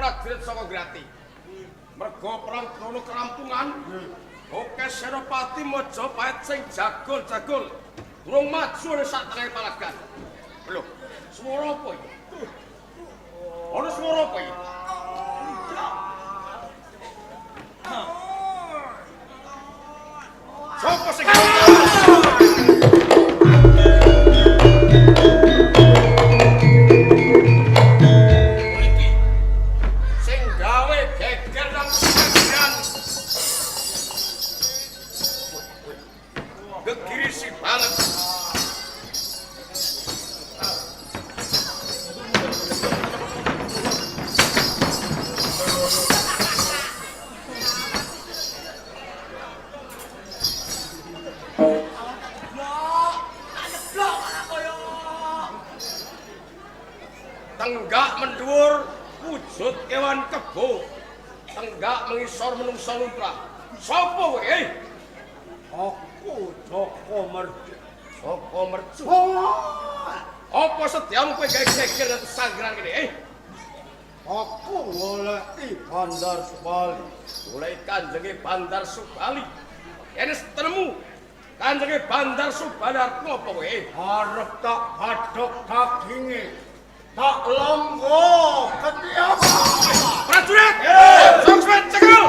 prajurit saka Grati. Merga perang krono kerampungan. Oke Senopati Majapahit sing jagol-jagol durung maju ning satrene palagan. Lho, swara apa iki? Ana swara apa iki? Sopo sing gegirisi banget. Tenggak mendhuwur wujud kewan kebo. Tenggak mengisor menungsa lumrah. Sapa kowe? Aku Joko Mercu. Joko Mercu. Apa setiamu kowe gawe geger nang sanggeran kene? Aku goleki Bandar Subali. Goleki Kanjenge Bandar Subali. Yen setenemu Kanjenge Bandar Subali arep ngopo kowe? Arep tak badhok daginge. Tak longgo ketiapa. Prajurit! Songsmet cekel!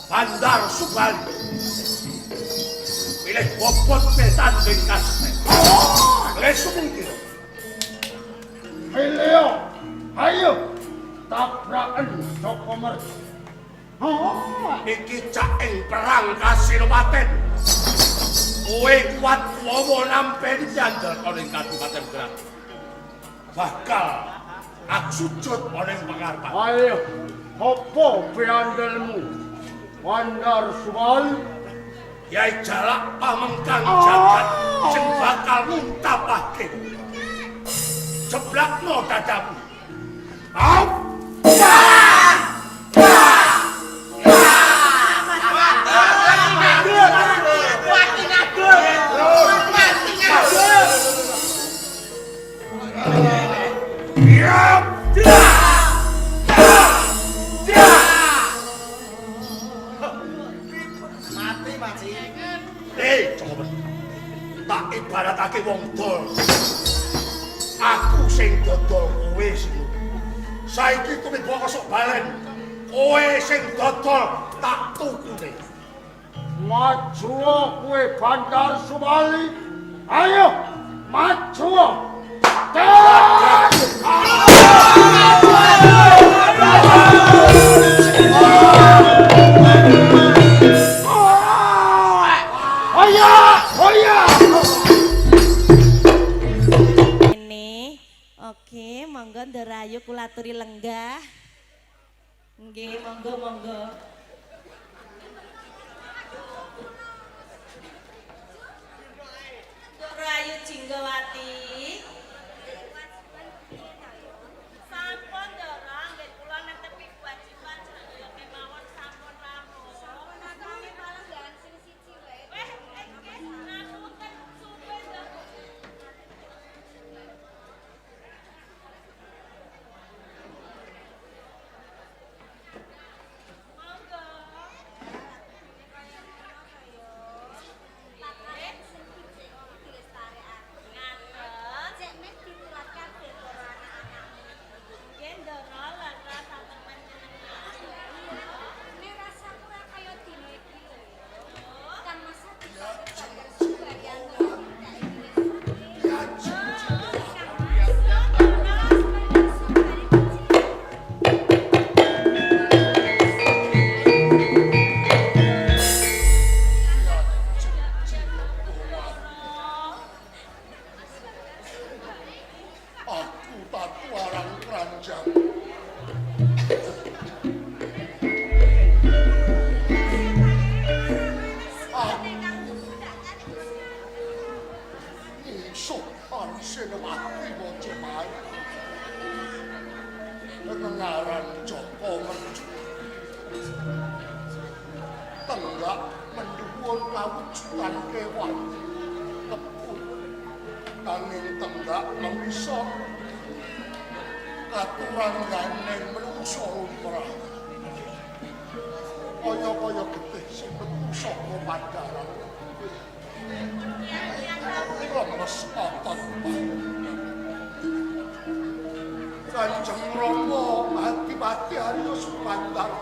Bandar Subali. Pilih bobot petan ringkas. Lesu mungkin. Hei Leo, ayo tabrakan Joko Mercu. Iki caing perang Kasilpaten. kowe kuat wawa nampi nyandel ana ing Kadipaten Gerak. Bakal aku sujud ana ing pangarepan. Ayo, apa piandelmu? Bandar Subali? Yai jalak pamengkang jagat sing bakal muntapake. Jeblakno dadamu. Au! Tak ibaratake wong dol. Aku sing dodol kowe sing. Saiki tumiba kosok balen. Kowe sing dodol tak tukune. Maju kowe Bandar Subali. Ayo, maju. Oke, monggo Ndarayu kula aturi lenggah. Nggih, monggo. Ndarayu Jinggawati. Sampun Ndara, nggih kula netepi kewajiban sedaya kemawon sampun rampung. Sampun kami palenggan sing siji wae. Nggih, ngapunten suwe Ndara. Kanjeng Rama mati-mati Arya Subandar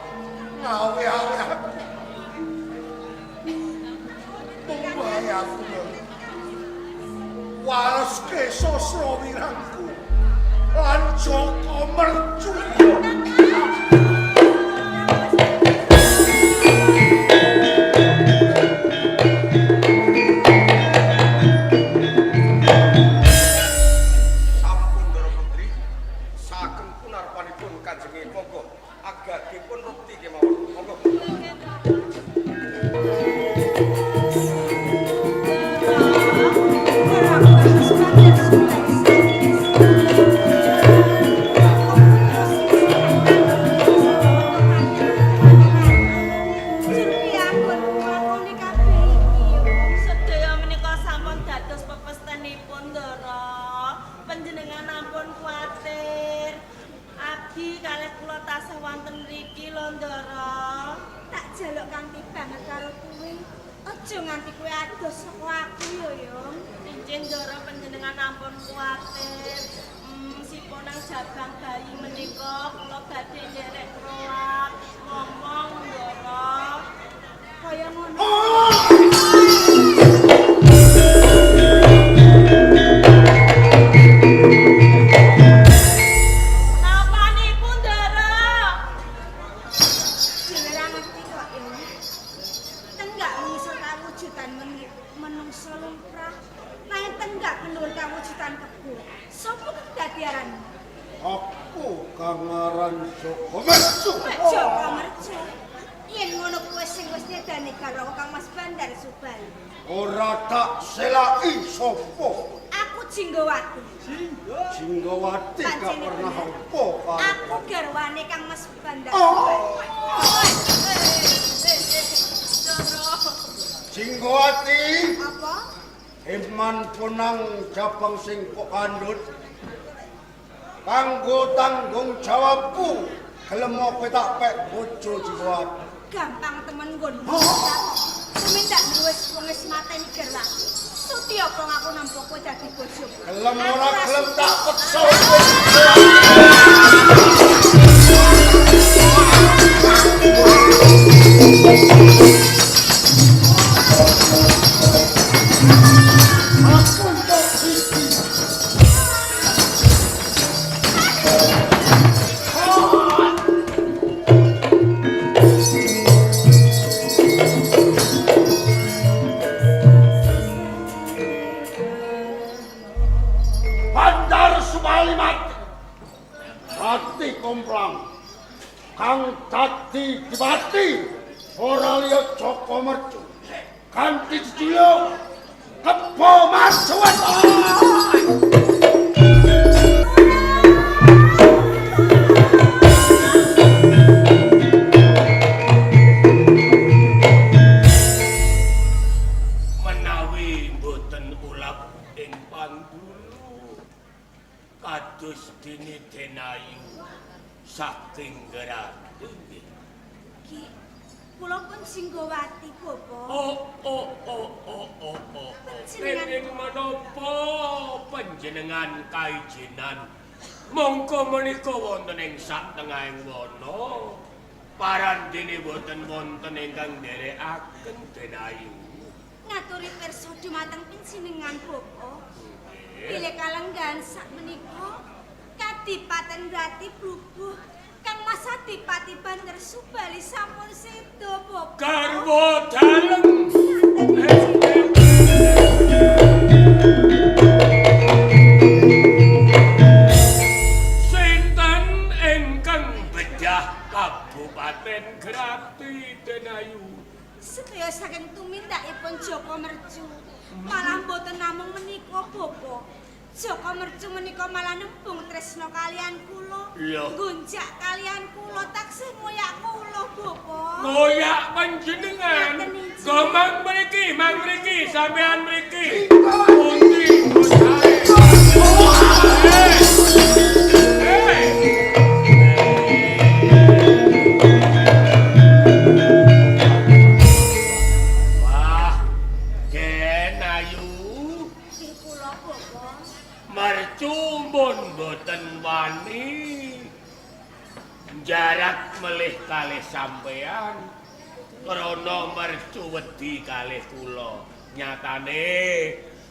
ngawe-awe aku. Mumbahe aku waleske sasra wirangku lan Jaka Mercuya. tangkepku. Sopo kang dadi aranmu? Aku kang aran Joko Mercu. Joko Mercu. Yen ngono kuwi sing wis nyedani karo Kang Mas Bandar Subali. Ora tak selaki sopo. Aku Jinggowati. Jinggowati gak pernah apa karo. Aku garwane Kang Mas Bandar Oh. Subali. Jinggowati. Apa? Iman punang jabang sing kok kandut. Kanggo tanggung jawabku. Gelem kowe tak pek bojo Jinggowati. Gampang temen nggonmu. Tumindak wis wong wis mateni gerwak. Sutya kok aku nampa kowe dadi bojoku. Gelem ora gelem tak peksa. Aku untuk sisi. Bandar Subali mati. Mati komplang. Kang dadi dibati. Ora liya Joko Mercu. Kanthi jejuluk Kebo Marjuan. Menawi mboten ulap ing pandulu kados dene Denayu saking Gerandung. Ki, kula pun Jinggowati, Bapak. Oh. Ing menapa panjenengan kaijenan mongko menika wonten ing satengahing wana parandene boten wonten ingkang nderekaken Denayu. Ngaturi pirsa dumateng panjenengan, Bapak. Bilih kalenggan sakmenika Kadipaten Grati Blubuh Kang Mas Adipati Bandar Subali sampun seda, Bapak. Garwa dalem. Sinten ingkang bedah Kabupaten Grati Denayu? Sedaya saking tumindakipun Joko Mercu. Malah mboten namung menika, Bapak. Joko Mercu menika malah nembung tresna kalian kula. Lho. Gonjak kalian kula taksih ngoyak kula, Bapak. Ngoyak panjenengan. Gomang mriki sampean mriki. Pundi bocahe. Wah, Denayu. Nggih kula, Bapak. Mercu mbon boten wani jarak melih kalih sampean krana mercu wedi kalih kula. Nyatane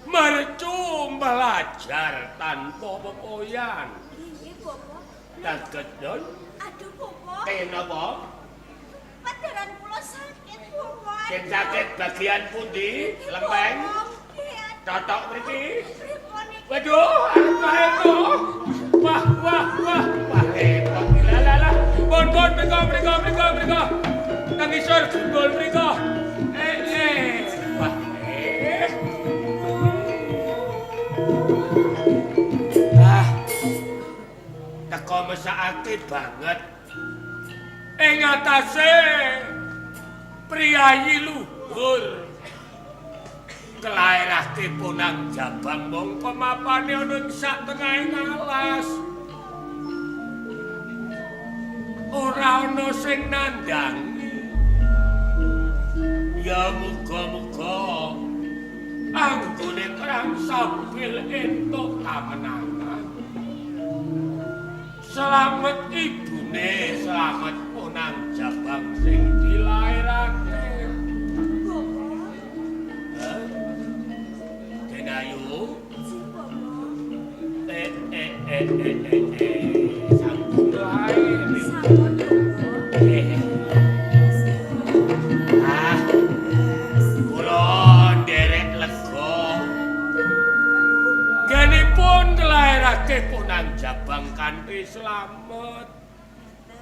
mercu belajar tanpa pepoyan. Nggih, Bapak. Kakedon Aduh, Bapak. kenapa? Padaran kula sakit, Bapak. Sing sakit bagian pundi? Lempeng? Totok mriki? Pripun iki? Waduh, arep to. Wah, hebat. Lah. Pun mriko. Nang isor gundul mriko. Wah. Teko mesakake banget. Ing atase priyayi luhur. Kelairake punang Jabang mung pemapane ana ing sak tengahing alas. Ora ana sing nandangi. Ya muga-muga anggone perang sambil entuk kamenangan. Selamat ibune, selamat punang Jabang sing dilairake. Denayu. Sampun lair. Sampun, Bapak. Kula nderek lega. Genipun ngersake Ponang Jabang kanthi slamet.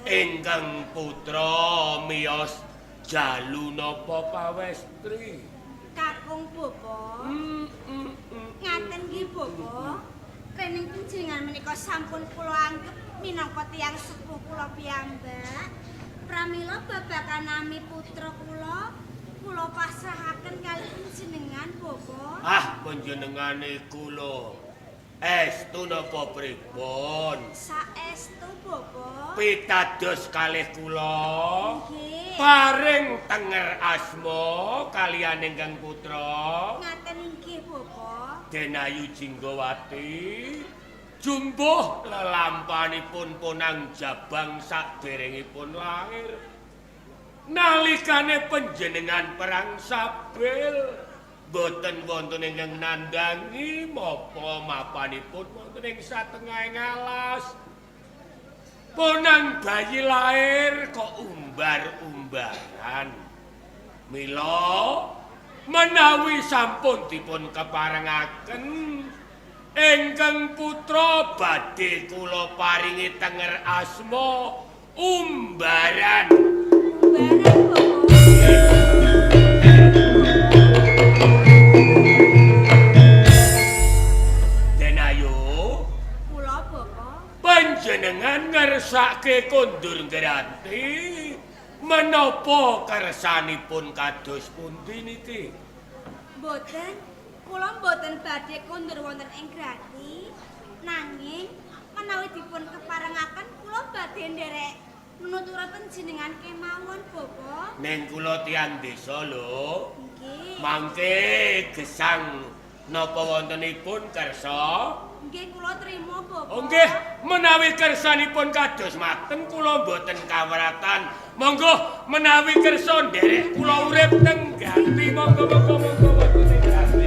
Ingkang putra miyos jalu napa pawestri? Kakung Bobo. Ngaten nggih Bobo. Kening panjenengan menika sampun kula anggep minangka tiyang sepuh kula piyambak. Pramila babakan nami putra kula pasrahaken kalih panjenengan Bobo. Ah, panjenengane kula estu napa pripun? Saestu Bobo. Pitados kalih kula Nggih. paring tenger asma kaliyan ingkang putra Ngaten inggih Bobo. Denayu Jinggawati jumbuh lelampanipun Ponang Jabang saderengipun lair. Nalikane panjenengan perang Sabil boten wonten ingkang nandhangi mapa mapanipun wonten ing satengahing alas. Ponang bayi lair kok umbar-umbaran. Mila menawi sampun dipun keparengaken ingkang putra badhe kula paringi tenger asma Umbaran. Umbaran Bobo. Denayu Kula Bobo. panjenengan ngersake kondur ngranti menapa kersanipun kados pundi niki? Mboten, kula mboten badhe kondur wonten ing grati, nanging menawi dipun keparengaken kula badhe nderek menuturaken jenengan kemawon Bobo. Ning kula tiyang desa lho. Nggih. Mangke gesang napa wontenipun kersa? Nggih kula trima Bobo. Oh nggih, menawi kersanipun kados maten kula mboten kaweratan. Monggo menawi kersa nderek kula urip teng ganti monggo wonten ing ganti.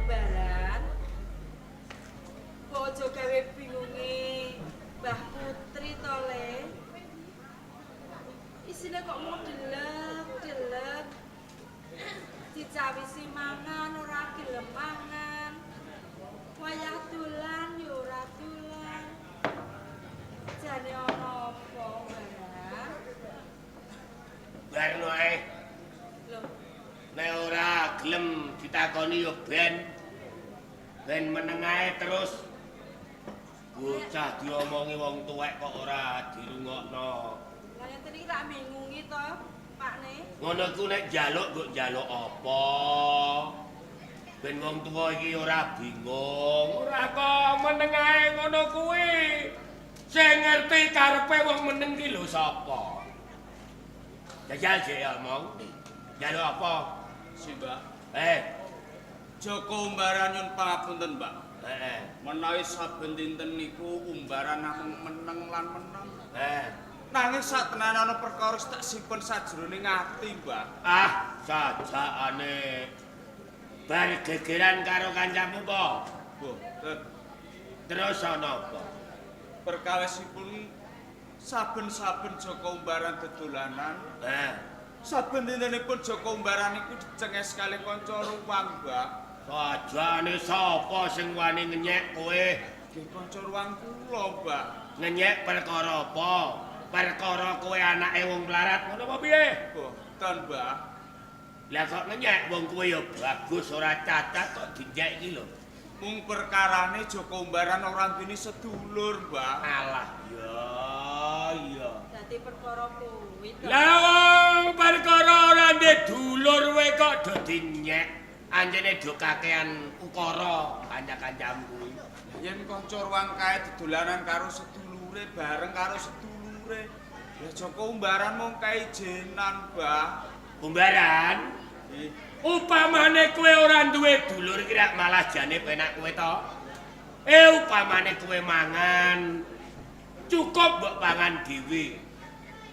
Baran, bojo gawe bingunge Mbah Putri to le. Isine kok mau delek-delek. Dicawisi mangan ora gelem mangan. Wayah dolan yo ora dolan. Jane ana apa, Baran? Barno ae Lho, nek ora gelem ditakoni yo ben meneng ae terus. Bocah diomongi wong tuwek kok ora dirungokno. lah ngeten iki tak bingungi to, Pakne. Ngono ku nek njaluk mbok njaluk apa? Ben wong tuwa iki ora bingung. Ora kok meneng ae ngono kuwi. Sing ngerti karepe wong meneng ki lho sapa? Jajal sik omong. Njaluk apa? Si Mbak, Joko Umbaran nyun pangapunten, Mbak. Heeh. Menawi saben dinten niku umbaran namung meneng lan meneng. Nanging satenan ana perkara tak simpen sajroning ati, Mbak. ah, sajakane. Bar gegeran karo kancamu po. Boten. Terus ana apa? Perkawisipun saben-saben Joko Umbaran dedolanan, saben dintenipun Joko Umbaran iku dicenges kali kanca ruwang, Mbak. Sajane sapa sing wani ngenyek kowe? Nggih kanca ruwang kula, Mbak. Ngenyek perkara apa? Perkara kowe anake wong melarat ngono apa piye? Boten, Mbak. Lah kok ngenyek wong kowe ya bagus ora cacat kok dinyek iki lho. Mung perkarane Joko Umbaran ora duweni sedulur, Mbak. Alah ya. Dadi perkara kuwi to. Lah wong perkara ora ndek dulur kowe kok do dinyek. Anjene do kakean ukara kanca-kancamu. Yen kanca ruang kae dodolanan karo sedulure bareng karo sedulure. Ya Joko Umbaran mung kaijenan, Mbah. Umbaran, Nggih. upamane kowe ora duwe dulur iki rak malah jane penak kowe to. Upamane kowe mangan cukup mbok pangan dhewe.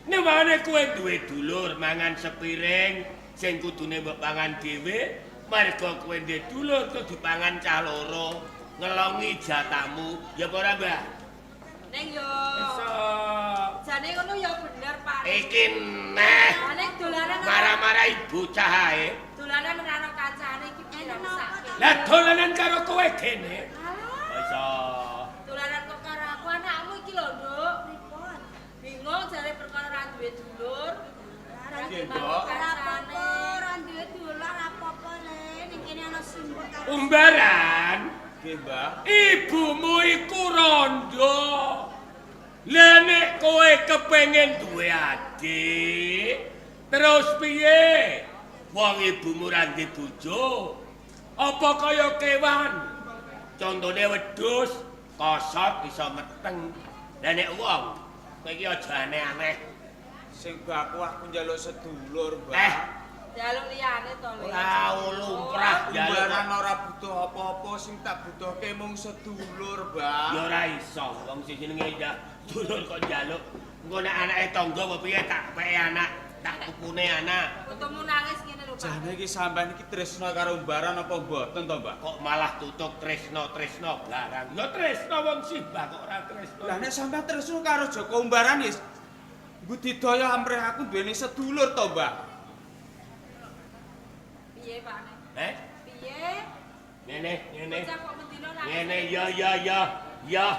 Nemane kowe duwe dulur mangan sepiring sing kudune mbok pangan dhewe, Mergo kowe ndek dulur kok dipangan cah loro, ngelongi jatamu, ya apa ora, Mbah? Neng yo. Iso. Jane ngono ya bener, Pak. Iki neh Neng dolanan marah-marah ibu cah ae. dolanan karo kancane iki pirang sak. Lah dolanan karo kowe dene. Alah, Iso. dolanan kok karo aku anakmu iki lho, Nduk. Pripun? Bingung jare perkara ra duwe dulur. Nggih, Mbok. Ora duwe dolan apa-apa le, ning kene ana simbol karo Umbaran. Nggih, Mbah. Ibumu iku rondo. Lah nek kowe kepengin duwe adik, terus piye? Wong ibumu ra ndek bojo. Apa kaya kewan? Contone wedhus, kosot iso meteng. Lah nek wong, kowe iki aja aneh-aneh. Sing aku njaluk sedulur, Mbah. Jaluk liyane to, Le. Ora lumrah jaluk. Umbaran ora butuh apa-apa, sing tak butuhke mung sedulur, Mbah. Ya ora iso, wong sing jenenge ya dulur kok njaluk. Engko nek anake tangga apa piye tak peke anak, tak tukune anak. Ketemu nangis ngene lho, Pak. Jane iki sampean iki tresna karo umbaran apa mboten to, Mbah? Kok malah tutuk tresno-tresno barang. Ya tresno wong Simbah kok ora tresno. Lah nek sampean tresna karo Joko Umbaran wis budidaya amrih aku duweni sedulur to, Mbah. Piye, Pak? Eh? Piye? Ngene. Bocah kok mendino nangis. Ngene ya.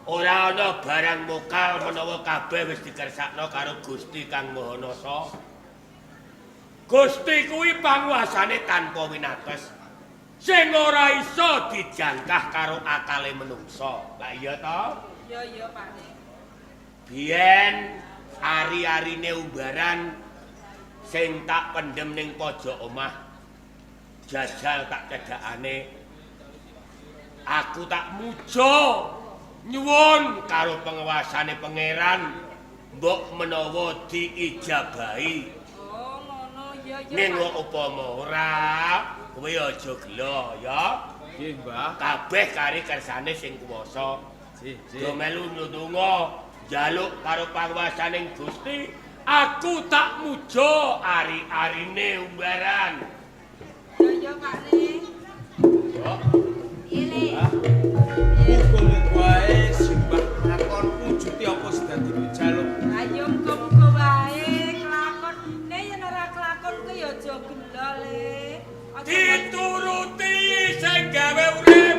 Ora ana barang mokal menawa kabeh wis dikersakno karo Gusti Kang Maha Nasa. Gusti kuwi panguasane tanpa winates. Sing ora iso dijangkah karo akale menungsa. Lah iya to? Iya, Pak. Biyen ari-arine umbaran sing tak pendem ning pojok omah. Jajal tak cedhakane. Aku tak muja nyuwun karo penguasane pangeran mbok menawa diijabahi. Oh, ngono. Iya, Ning Pak. upama ora, kowe aja gelo ya. Nggih, Mbah. Kabeh kari kersane sing kuwasa. Nggih, Do melu ndonga njaluk karo panguwasaning Gusti, aku tak muja ari-arine umbaran. Iya, Pak. Yo, piye le. Muga-muga wae simbah lakon wujude apa sing dadi jaluk. Ayo muga-muga wae kelakon. Nek yen ora kelakon ku ya aja gelo, Le. Aja dituruti sing gawe urip.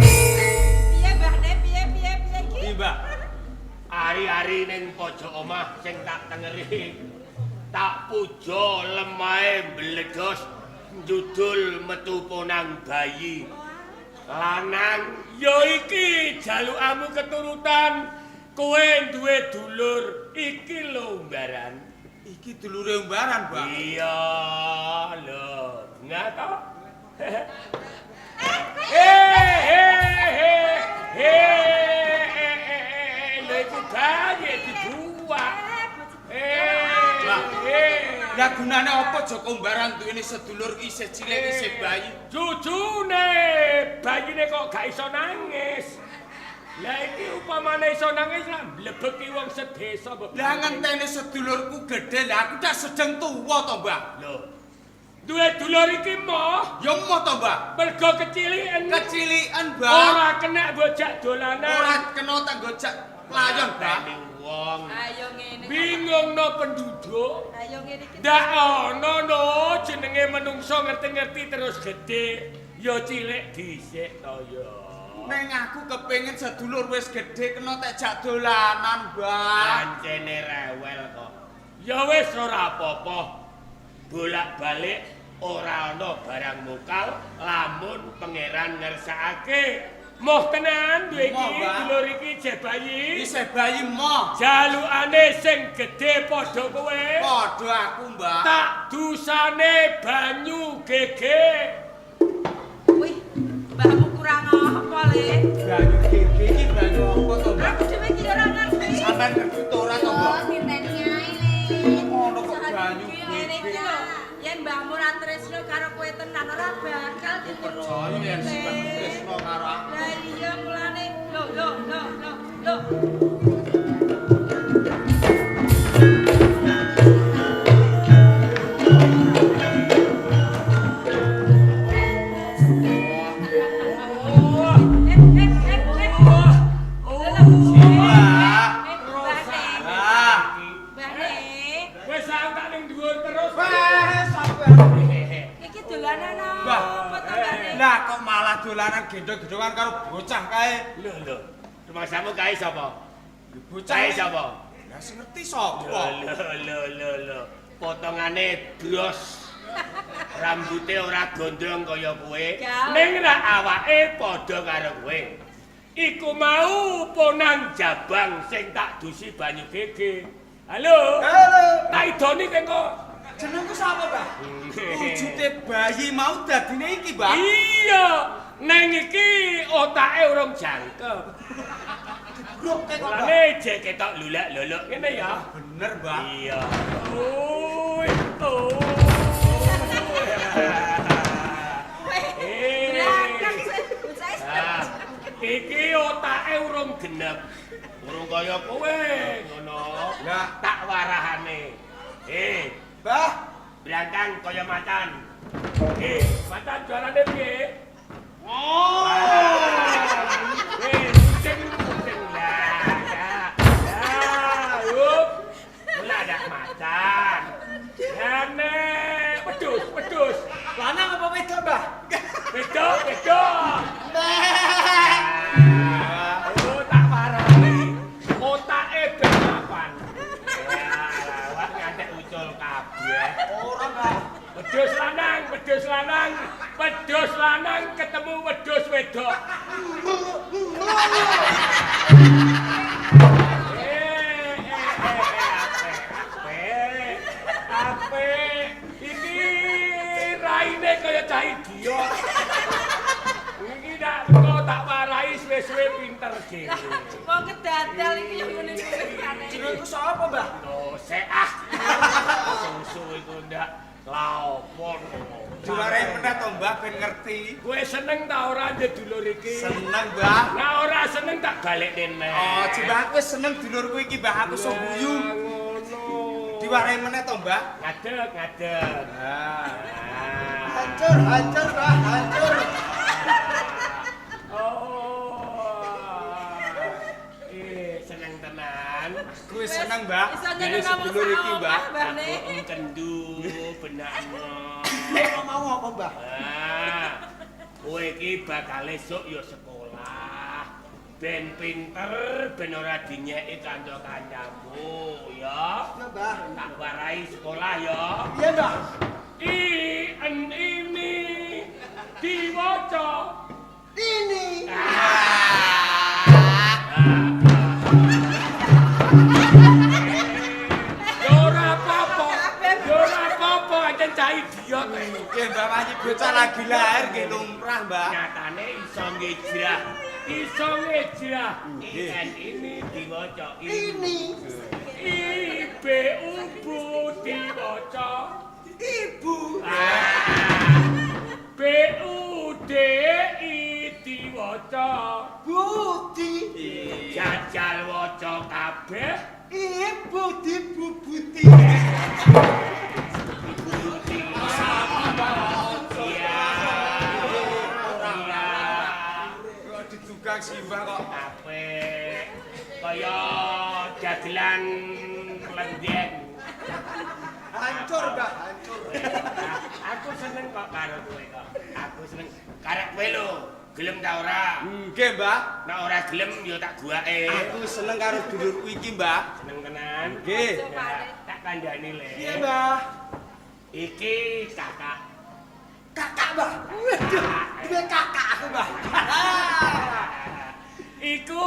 piye, Mbah? Piye iki? Mbah. Ari-ari ning pojok omah sing tak tengeri. Tak puja lemahe mbledhos njudul metu ponang bayi. Lanang ya iki jalukamu keturutan. Kowe duwe dulur iki lho umbaran. Iki dulure umbaran, Mbah. Iya lho, ngato? Lha iku bayi dibuang. Lah gunane apa Joko Umbaran duweni sedulur isih cilik isih bayi? Cucune bayine kok gak iso nangis. Lah iki upamane iso nangis lah mlebeki wong sedesa mbok. Lah ngenteni sedulurku gedhe, lah aku tak sedeng tuwa to, Mbah. Lho. Duwe dulur iki moh Ya moh to, Mbah. mergo keciliken. Kecilikan, Mbah. Ora kena bojak dolanan. Ora kena tak gojak layon, Mbah. Wong Ayo ngene. bingung no penduduk. Ayo ngene iki. Ndak ono no jenenge menungso ngerti-ngerti terus gede. Ya cilik dhisik to ya. Neng aku kepengin sedulur wis gedhe kena tak jak dolanan, Mbah. Pancene rewel kok. Ya wis ora apa-apa. Bolak-balik ora ana barang mokal lamun pangeran ngersakake. Moh tenan duwe iki Moh, Mbah. dulur iki jek bayi. Isih bayi moh. Jalukane sing gedhe padha kowe. Padha aku, Mbah. Tak dusane banyu gege. Wih, mbahmu kurang apa, Le? Banyu gege iki banyu apa to, Mbah? Aku dhewe iki ora ngerti. Sampeyan ngerti to ora to, Mbah? Dinten ae le. Ono kok banyu Ngene iki gege. lho, yen mbahmu ra tresno karo kowe tenan ora bakal dituruti. Percaya yen Le. simbah tresno karo aku. Lah iya mulane lho. dolanan gendong-gendongan karo bocah kae. Lho. Rumahmu kae sapa? Bocah Kae sapa? Lah sing ngerti sapa? Lho. Potongane bros. Rambute ora gondrong kaya kowe. Ning ra awake padha karo kowe. Iku mau ponang Jabang sing tak dusi banyu gege. Halo. Tak idoni kengko. Jenengku sapa, Mbah? Wujude bayi mau dadine iki, Mbah. Iya, neng iki otake urung jangkep. Groke kok, Mbah. Lane jek ketok lulak-luluk ngene ya. Bener, Mbah. Iya. Berangkat bocah. Iki otake urung genep. Urung kaya kowe ngono. Lah, Tak warahane. Mbah, Blangkang kaya macan. Macan jualane piye? oh. Kucing lah. Yuk. Mula ada macan. Jane, wedhus. Lanang apa wedok, Mbah? Wedok. Tak parani. Otake benapan. Lawak ngantek ucul kabeh. Ora, Mbah. Wedhus lanang ketemu wedhus wedok. Ape. Iki raine kaya cah idiot. Iki dak engko tak warai suwe-suwe pinter dhewe. Wong kedadal iki yo ngene iki. Jenengku sapa, Mbah? Oh, seah. Susu iku ndak laopon. Diwarai meneh to, Mbah, ben ngerti. Kowe seneng ta ora ndedulur iki? Seneng, Mbah. Nah ora seneng tak balekne meneh. Oh, Mbah, kowe seneng dulurku iki, Mbah, aku iso guyu. Ngono. Diwarai meneh to, Mbah. Ngadeg. Hancur, Mbah, hancur. Seneng tenan. Kowe seneng, Mbah. Iso Dene nyeneng ngomong sedulur iki, sama Mbah. Mbah, Bane. Aku kendu benakno. Mau apa, Mbah? Kowe iki bakal esuk ya sekolah. Ben pinter, ben ora dinyeki kanca-kancamu, ya. Ya, Mbah. Tak warai sekolah ya. Iya, Mbah. Ini diwaca. Ini. Ora apa-apa, ancen cah idiot. Nggih, Mbah, panji bocah lagi lahir nggih lumrah, Mbah. Nyatane iso ngejrah. Ikan ini diwaca Ini. Ibu diwaca Ibu. BUDI diwaca Budi. jajal waca kabeh Ibu dibubuti. Kok didugang sih, Mbah kok. apik kaya dagelan lendeng. Hancur, Mbah, hancur. Aku seneng kok karo kowe kok. Aku seneng karek kowe lho. Gelem ta ora? Nggih, Mbah. Nek ora gelem ya tak guake. Aku seneng karo dulurku iki, Mbah. Seneng tenan. Nggih. Tak kandhani le. Iya, Mbah. Iki kakak. Kakak, Mbah. Waduh, duwe kakak aku, Mbah. Iku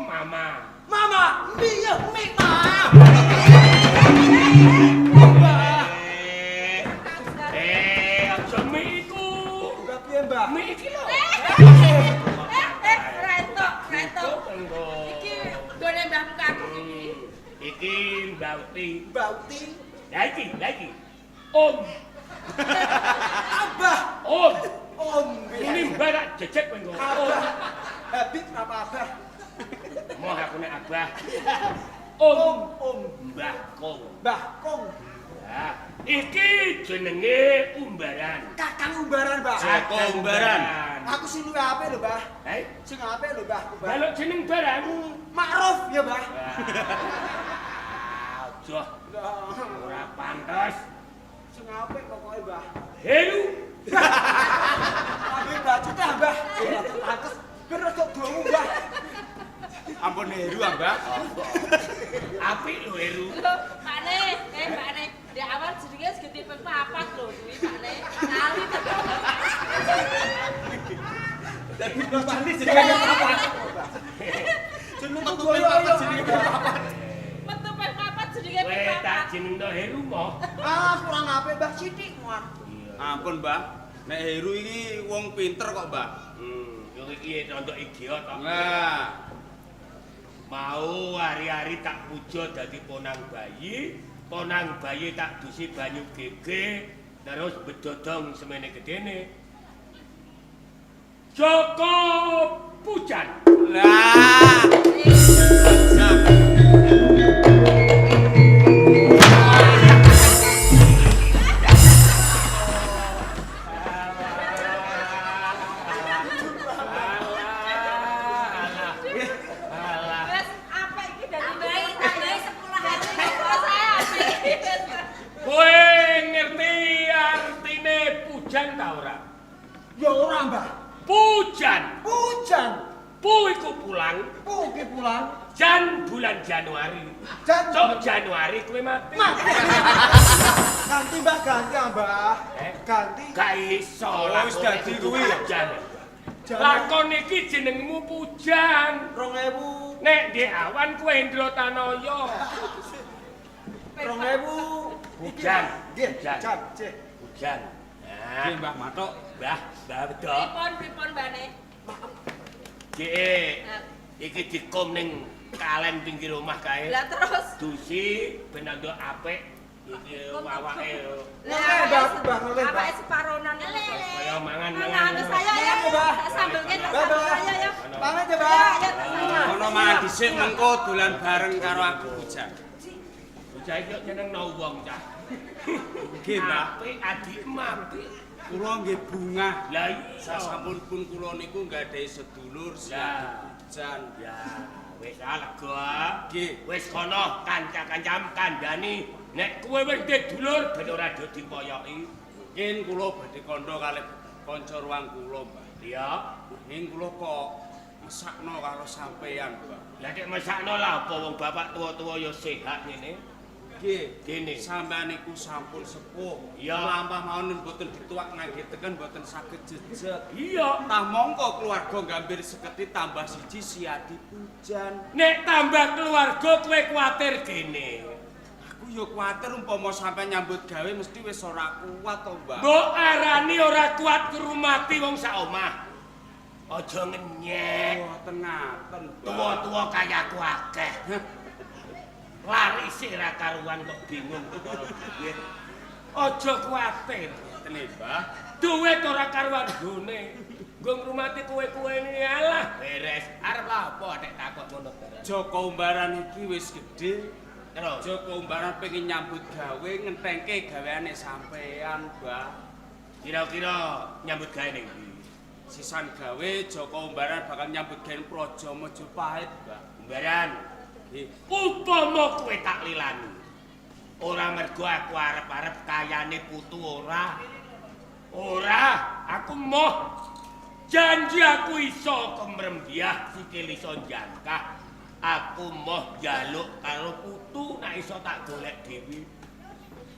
mama. Mama, iya, Mama. Aja mie iku. Mbah piye, Mbah? Mie iki lho. Retok. Tunggu. Iki gone mbahmu aku iki. Iki Mbak Uti. Mbah Uti. Lagi. Om. Abah. Om. Om. Ini Mbak tak jejek kowe engko. Abah. Habib apa Abah? Mau aku nek abah. Om. Mbah Kong. Mbah Kong. Nah, iki jenenge umbaran. Kakang umbaran, Mbah. Joko umbaran. Aku sing luwih apik lho, Mbah. Hei, Sing apik lho, Mbah. kalau jeneng barang. Ma'ruf ya, Mbah. Aja ora pantes. Sing apik pokoke, Mbah. Heru. Tapi baju teh Heru. Lho, Pakne, Pakne, di awal jenenge segede ping 4 lho kuwi Pakne. Kali tenan. Dadi bapak ini jenenge apa? Jeneng boyo jenenge apa? Metu ping 4 jenenge Kowe ping tak 4. jenengno Heru moh. Kurang apik Mbah sithik muan. Ampun, Mbah. Nek Heru iki wong pinter kok, Mbah. Yo iki rontok idiot kok. Nah, mau hari-hari tak puja dadi ponang bayi tak dusi banyu gege, terus bedodong semene gedene. Joko Pujan. lah. Wes apik iki dadi Tambahi 10 hari. saya apik iki. Kowe ngerti artine pujan ta ora? Ya ora, Mbah. Pujan. Pujan. Pu iku pulang, Ki pulang. jan bulan Januari. Jan. Sok Januari kowe mati. Ganti Mbah, ganti Mbah. Ganti. Gak iso Oh, wis dadi kuwi ya? Pujan. Jan. Lakon iki jenengmu pujan. 2000. Nek di awan kowe Indratanoya. 2000. Pujan. Nggih, Pujan. jan, cek. Pujan. Nggih, Nah, Mbah Matuk. Mbah betul. Pripun Mbane? Dik, iki dikom ning kalen pinggir omah kae. Lah terus Dusi ben ando apik iki awake. Awake separonan. Kaya mangan-mangan. Mangan saya ya. Tak sambelke tak sambel saya ya. Pamit ya, Ya, Mbah. ya tak sambel. Ono mangan dhisik mengko dolan bareng karo aku Pujan. Bocah iki nyenengno wong cah. Nggih, Mbah. Apik adik mati. Kula nggih bungah. Lah iya. Sasampunipun kula niku nggadahi sedulur Ya. Pujan. Ya, wis lega. Nggih. Wis kono kanca-kancam kandhani nek kowe wis duwe dulur ben ora do dipoyoki. Yen kula badhe kandha kalih kanca ruang kula, Mbah. Iya. Ning kula kok mesakno karo sampeyan, Mbah. Lah nek mesakno lah apa wong bapak tua-tua ya sehat ngene. Nggih, Gini. sampeyan niku sampun sepuh. Iya. Lampah mawon mboten dituwak nagih-teken mboten saged jejeg. Iya. Tah mongko keluarga gambir seketi tambah siji Siadi Pujan. Nek tambah keluarga kowe kuwatir gene. Aku ya kuwatir umpama sampeyan nyambut gawe mesti wis ora kuat to, Mbah. Mbok arani ora kuat ngrumati wong sak omah. Aja ngenyek. Mboten ngaten, Mbah. Tua-tua kaya aku akeh. Lari sih ra karuan kok bingung karo duit. Aja kuwatir. Tene, Mbah. Duit ora karuan gone. Nggo ngrumati kowe-kowe ini alah beres. Arep lha apa atek takok ngono barang. Joko Umbaran iki wis gedhe. Terus Joko Umbaran pengen nyambut gawe ngentengke gaweane sampean, Mbah. kira-kira nyambut gawe ning ndi? Sisan gawe Joko Umbaran bakal nyambut gawe Praja Majapahit, Mbah. Umbaran, Nggih. upama kowe tak lilani. Ora mergo aku arep-arep kayane putu ora. Ora, aku moh janji aku iso kemrembiah sikil iso jangkah. Aku moh njaluk karo putu nek iso tak golek dhewe.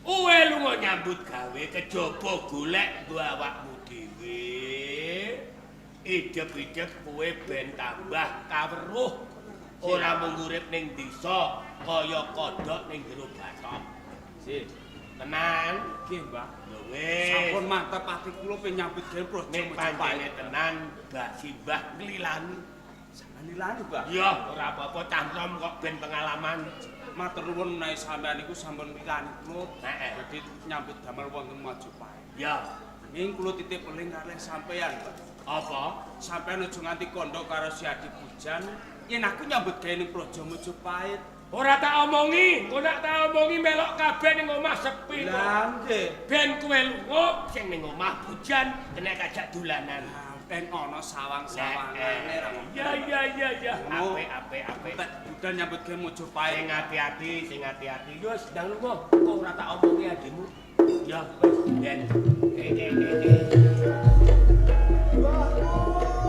Kowe lunga nyambut gawe kejaba golek nggo awakmu dhewe. Idep-idep kowe ben tambah kaweruh. Ora mung urip ning desa kaya kodhok ning jero bathok. Sih. Tenan, Nggih, Mbah. lho wis. Sampun mantep ati kula pengen nyambut gawe Praja Ning Majapahit. pancene tenan Mbak Simbah nglilani. Sampeyan lilani, Mbah. Ya, ora apa-apa cangkem kok ben pengalaman. Matur nuwun menawi sampeyan niku sampun milani kula. Heeh. Dadi nyambut damel wonten Majapahit. Ya, Ning kula titip eling kalih sampeyan, Mbah. apa? Sampeyan aja nganti kandha karo Siadi Pujan yen aku nyambut gawe ning Praja Majapahit. Ora tak omongi, engko nek tak omongi melok kabeh ning omah sepi kok. Lah nggih. Ben kowe lunga sing ning omah Pujan kena kajak dolanan. Ben ana sawang-sawangane ra. Ya. Oh. Apik. Tak budal nyambut gawe Majapahit. Sing hati-hati, sing hati-hati. Yo sedang lunga, kok ora tak omongi adikmu. Ya wis, ben.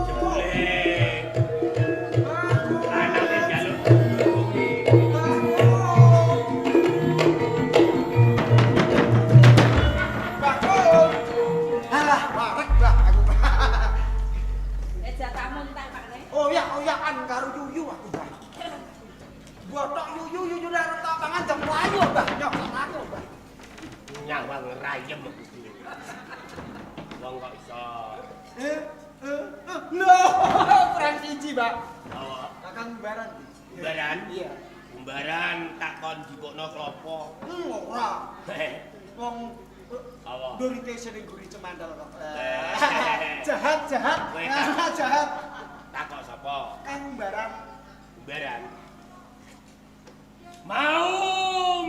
Jebule. Anake njaluk ngomongi. Yu nek tak pangan jam layu, Mbah. Nyok layu, Mbah. Nyawang rayem kudu. Wong kok iso. Lho, kurang siji, Mbak. Apa? Kakang umbaran. Umbaran? Iya. Umbaran takon dibokno klopo. Ora. Wong Apa? Dorite sering guri cemandal kok. Eh. Jahat. Kowe Jahat. Takok sapa? Kang umbaran. Umbaran. Mau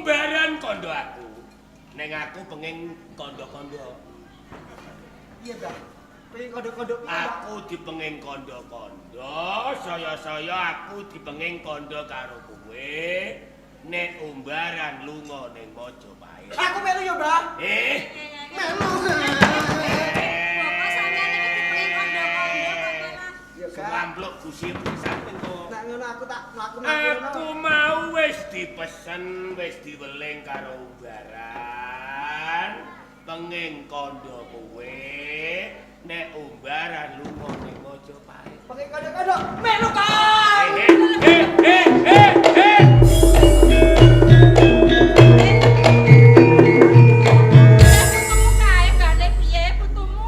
umbaran kondo aku. Neng aku pengen kondo-kondo. Iya, Mbak. Pengen kodok-kodok iki, Mbak. Aku dipenging kondo-kondo, saya aku dipenging kondo karo kowe. Nek umbaran lunga ning Majapahit. Aku melu ya, Mbak. Melu. Bapak sampeyan iki dipengin kondo-kondo kok malah. Ya, Kak. Sampluk gusi pisan kok. Nek ngono aku tak mlaku-mlaku. Aku mau wis dipesen, wis diweling karo umbaran. Penging kondo kowe nek umbaran lunga ning Majapahit. Pengen kodok-kodok. Melu, Kak. Putumu kae gane piye putumu?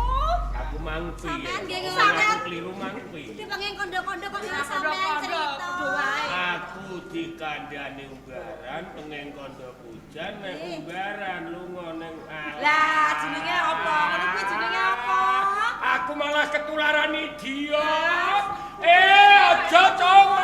Aku mang piye? Sampean nggih Aku kliru mang piye? Dipengin kondo-kondo kok malah sampean cerita. Aku dikandhani umbaran pengen kondo pujan nek umbaran lunga ning Lah jenenge apa? Ngono kuwi jenenge apa? Aku malah ketularan idiot. Aja cowok